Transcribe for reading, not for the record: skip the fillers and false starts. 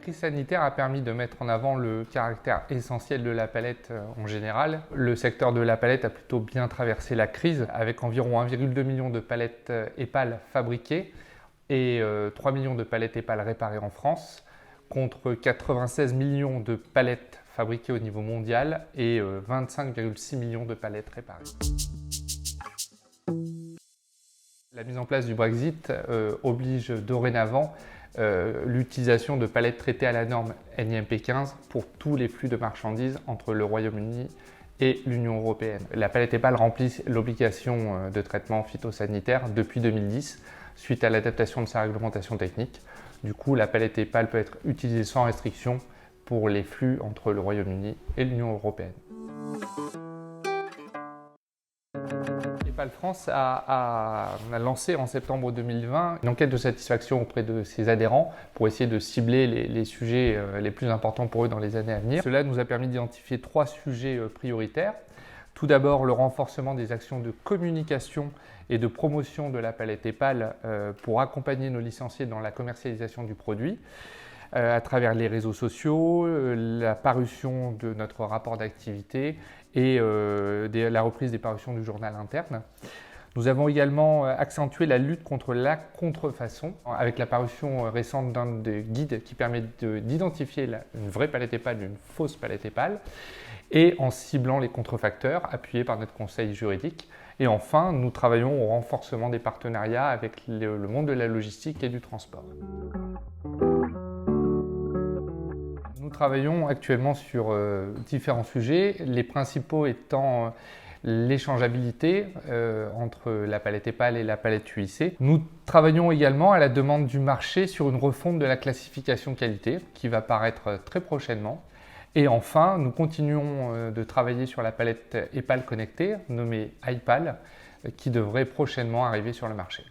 crise sanitaire a permis de mettre en avant le caractère essentiel de la palette en général. Le secteur de la palette a plutôt bien traversé la crise avec environ 1,2 million de palettes EPAL fabriquées et 3 millions de palettes EPAL réparées en France, contre 96 millions de palettes fabriquées au niveau mondial et 25,6 millions de palettes réparées. La mise en place du Brexit oblige dorénavant l'utilisation de palettes traitées à la norme NIMP 15 pour tous les flux de marchandises entre le Royaume-Uni et l'Union européenne. La palette EPAL remplit l'obligation de traitement phytosanitaire depuis 2010 suite à l'adaptation de sa réglementation technique. Du coup, la palette EPAL peut être utilisée sans restriction pour les flux entre le Royaume-Uni et l'Union européenne. EPAL France a lancé en septembre 2020 une enquête de satisfaction auprès de ses adhérents pour essayer de cibler les sujets les plus importants pour eux dans les années à venir. Cela nous a permis d'identifier 3 sujets prioritaires. Tout d'abord, le renforcement des actions de communication et de promotion de la palette EPAL pour accompagner nos licenciés dans la commercialisation du produit à travers les réseaux sociaux, la parution de notre rapport d'activité et la reprise des parutions du journal interne. Nous avons également accentué la lutte contre la contrefaçon avec la parution récente d'un des guides qui permet d'identifier une vraie palette EPAL d'une fausse palette EPAL et en ciblant les contrefacteurs appuyés par notre conseil juridique. Et enfin, nous travaillons au renforcement des partenariats avec le monde de la logistique et du transport. Nous travaillons actuellement sur différents sujets, les principaux étant l'échangeabilité entre la palette EPAL et la palette UIC. Nous travaillons également à la demande du marché sur une refonte de la classification qualité qui va paraître très prochainement. Et enfin, nous continuons de travailler sur la palette EPAL connectée, nommée iPAL, qui devrait prochainement arriver sur le marché.